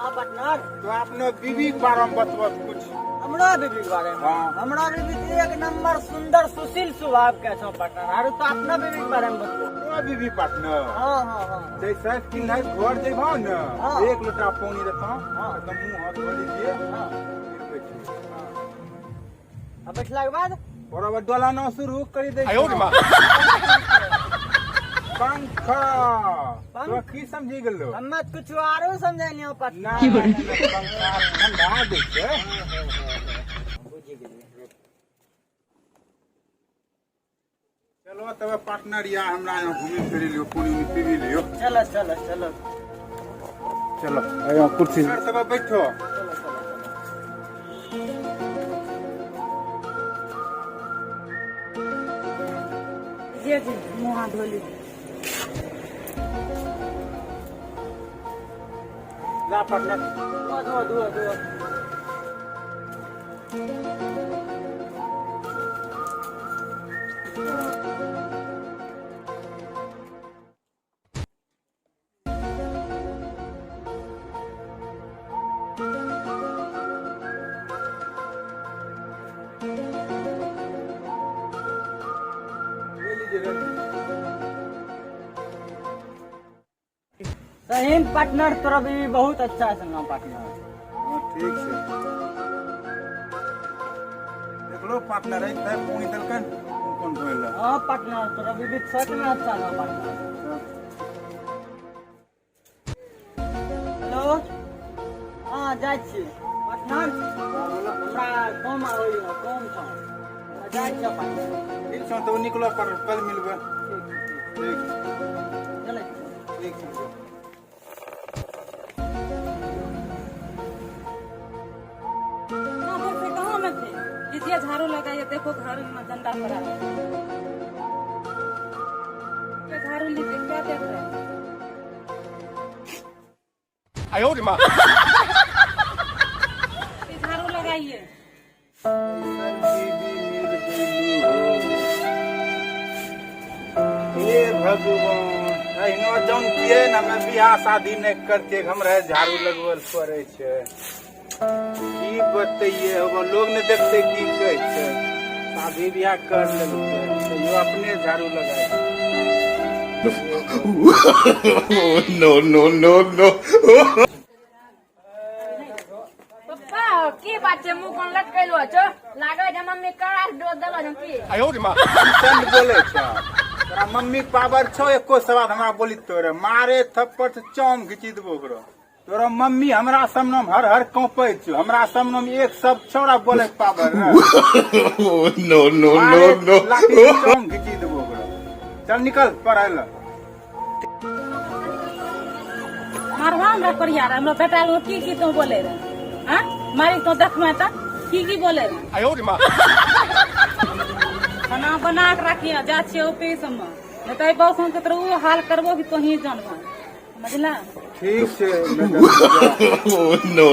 हाँ पार्टनर। तो आपने बीवी के बारे में बतबत कुछ। हमरा बीबी के बारे में। हाँ। हमरा बीबी एक नंबर सुंदर सुशील स्वभाव के छो पार्टनर। आरो तो अपना बीबी के बारे में बताओ। तो बीवी पार्टनर। हाँ हाँ हाँ। जैसे किन है घर जेबा न हाँ। 1 लोटा पानी देता हाँ। तो मुंह हाथ धो लीजिए। हाँ। फिर बैठिए। अब बैठला के बाद और अब डोलाना शुरू कर दे। पंखा तो की समझी गेलो। हमें कुछ आरो समझानी हो पार्टनर। पंखा ठंडा दे छै। बुझी गेलिए। चलो तब पार्टनर या हमरा यहाँ घूमी फिर लियो पानी पी लियो। चलो चलो चलो चलो आया कुर्सी सब बैठो। चलो चलो जी जी मुँह हाथ धो लीजिए। ला पार्टनर धो धो धो धो। ले लीजिए। सही पार्टनर तोरा भी बहुत अच्छा है संगा पार्टनर। हाँ ठीक है। देख लो पार्टनर है पानी दलकन कौन धोइला। हाँ पार्टनर तोरा भी सच में अच्छा है पार्टनर। हेलो हाँ जाइ छी पार्टनर। हमरा काम आबै काम छ जाइ छी पार्टनर। ठीक छौ तो निकलो पर कल मिलबे। ठीक ठीक चले ठीक छौ। घर से कहाँ में थे? लीजिए झाड़ू लगाइए, देखो घर में गंदा पड़ा है। ये झाड़ू लीजिए, क्या देख रहे हैं? ये झाड़ू लगाइए। हे भगवान अहिनो जानतिए ना मैं बियाह शादी नहीं करके हमरा झाड़ू लगवल पड़े छै। की बतइए वो लोग ने देखते की कहै छै। शादी बियाह कर लेलकै यो अपने झाड़ू लगाए। no. पप्पा की बात है? मुंह कोन लटकैलो छ? लागे जे मम्मी करार डोज देलो जम की? संत बोले छ तोरा मम्मी पावर छौ एको सवाल हमरा बोली तोरे मारे थप्पड़ से चाम घिची देबो ओकरो। तोरा मम्मी हमरा सामने में हर कांपै छ। हमरा सामने में एक सब छौरा बोले पावर no. लाठी से चाम घिची देबो ओकरो। चल निकल पढ़ाई ला। मारवा हमरा परियार हमरा बेटा लोग की तो बोले रे? हां मारी तो देखमे त की बोले रे? खाना बना के रखिए, जा छिए ऑफिस में नहीं तो बहुत हम के वो हाल करबो कि तोही जानबो। समझला? ठीक छै। no.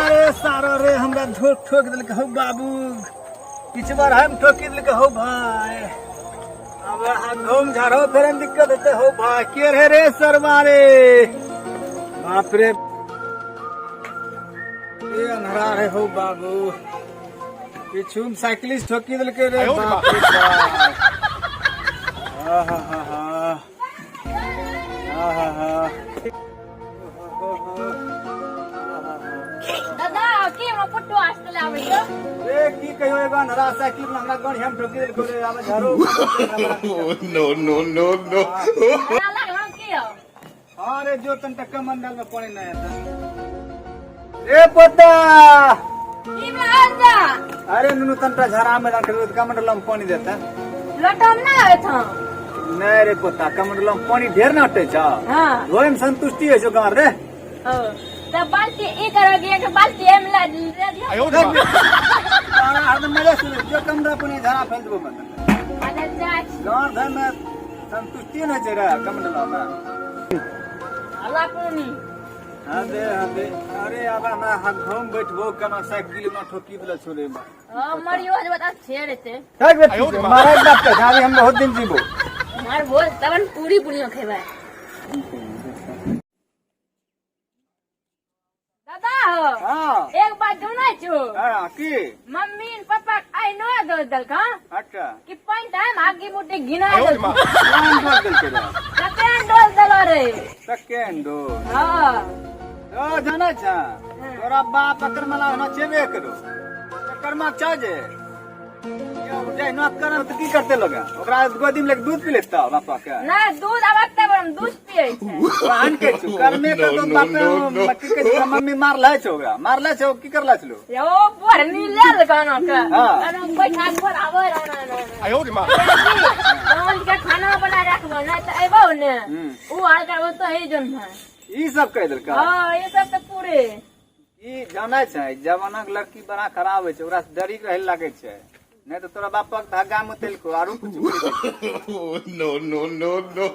अरे सारो रे हमरा ठोक देलकै हो बाबू। पिछबार हम ठोकी देलकै हो भाई। अब घूम झाड़ो फिर दिक्कत होते हो भाई। के रहे रे सरवा रे बाप रे। ये अनहरा रे हो बाबू। पीछू में साइकिलिस्ट ठोकी देलकै रे बाप रे बाप। दादा की हम पुट्टो आस्ते लावे छो? रे की कहियो एगो अनहरा साइकिल में हमरा गाड़ी हम ठोकी देलकै रे। आब झाड़ू no. लाला हम की हो? हाँ रे जो तन तक मंडल में पानी नहीं आता। ए पोता की में आजा? अरे नुनु तंटा झरा में रख दे कमंडल में पानी देता। लटम ना आवे था? नहीं रे पोता कमंडल में पानी ढेर ना हटे छ। हां ओए में संतुष्टि है जो गार रे। ओ तब बाल्टी एक करोगे कि बाल्टी एम ला दे दियो। तारा हरदम मजे से जो कमरा पानी झरा फेल देबो मत। अरे जा गार घर में संतुष्टि न जरा कमंडल में। अल्लाह कोनी अरे अरे अब हम घूम बैठबो केना साइकिल में ठोकी देला छोरे में। मरियो जे बता छेड़ते। मारा बाप के हम बहुत दिन जीबो। मार बोल तबन पूरी पूरी खेबे दादा हो हाँ एक बात जाना छो हाँ की मम्मी और पापा आई नो दो दल का अच्छा कि पॉइंट टाइम आगे मुट्ठी गिना दो कौन बोल दिल के सेकंड डोज दलो रे सेकेंड डोज हां ओ जाना छा तोरा बाप अकर्मला होना चेबे करो कर्मा चाहे यो जाय न करम त की करते लोग ओकरा गोदी में लेके दूध पी लेता बापा के ना दूध आवते बरम दूध पिए छे वाहन के छु कर्मे के तो बापे मक्की के मम्मी मारला छ ओकरा मारला छ की करला छलो यो बरनी लेल गाना के हाँ। अरे बैठा पर आवे ना आयो रे मां कौन के खाना बना रखबो ना त एबो ने उ हाल का तो है जन है ई सब कह देल का हां ये सब तो पूरे ई जाना छै जवाना के लड़की बड़ा खराब है छै ओकरा से डरी रहे लागे छै नहीं तो तोरा बापा के धागा में तेल को आरो कुछ नो नो नो नो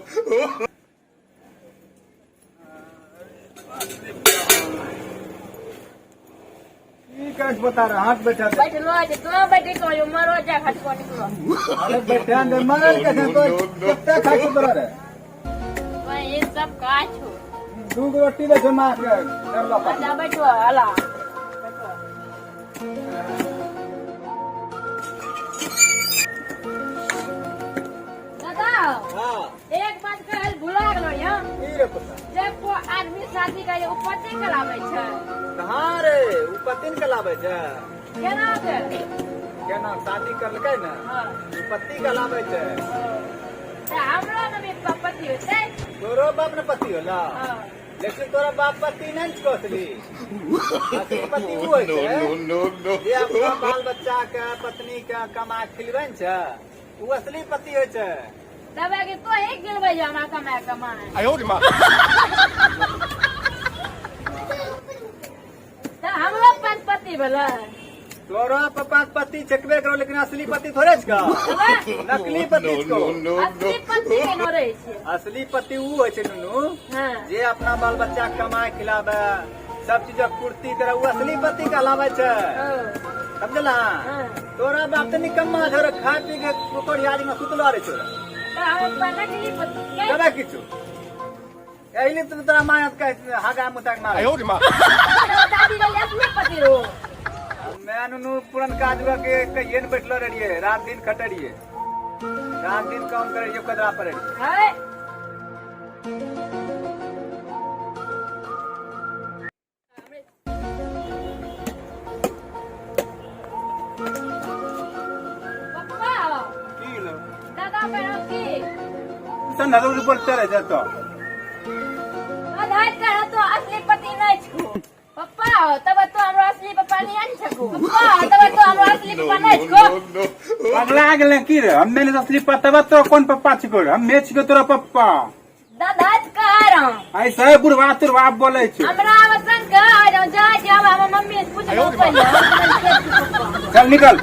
की कहै बता रहा हाथ बैठा दे बैठ लो जे तो बैठ को यो मारो जा खट को निकलो अरे बैठा दे मरल के तो कितना खाई के बरा रे भाई ये सब का छो दू गो रोटी दे जमा के कर बापा जा बैठो हला दादा हां एक बात कहल भुला गेलो या ई रे पता जब को आदमी शादी करे उपते करावे छै कहां रे उ पतिन के लावे छै केना के केना शादी करलकै ना हां उ पति के लावे छै त हमरा न भी पति होते तोरो बाप ने पति होला हां लेकिन तोरा बाप पति नहीं कहतली असली पति वो है नो नो नो जे अपना बाल बच्चा के पत्नी के कमा खिलबै छै वो असली पति होय छै तबे के तो एक गिरबै जा हमरा कमाए आयो रे मां त हमरो पांच पति भेलै तोरा पापा के पति छकबे करो लेकिन असली पति थोड़े छका नकली पति छको असली पति के न रहै छै असली पति वो होय छै नुनू हां जे अपना बाल बच्चा के कमाए खिलाबे सब चीज पूर्ति करे वो असली पति कहलावे छै समझला तोरा बाप त निकम्मा झर खा पी के कोकोड़िया में सुतलो रे छोरा त हम नकली पति कबे किछु एहिले तो तोरा मायत के हागा मुताक मार आयो रे मां दादी के असली पति रो मैं नुनू पुरनका जुग के कहिए न बैठलो रहिए रात दिन खटे रहिए रात दिन काम करे रहिए कदरा पर रहिए है पप्पा की लो दादा बहन की सन नरो बोलते रह जातो आधार कार्ड तो असली पति नहीं छको पप्पा तब तो हमरा असली पप्पा नहीं आन छको पप्पा तब तो हमरा असली पप्पा नहीं छको पगला गेले की रे हम मैंने असली पता तो कौन पप्पा छिको हम मैं छिको तोरा पप्पा दादा कह रहा ऐसा है बुढ़वा तुरवा बोले छ हमरा वसन कह रहा जा जा हम मम्मी से पूछ लो पहले चल निकल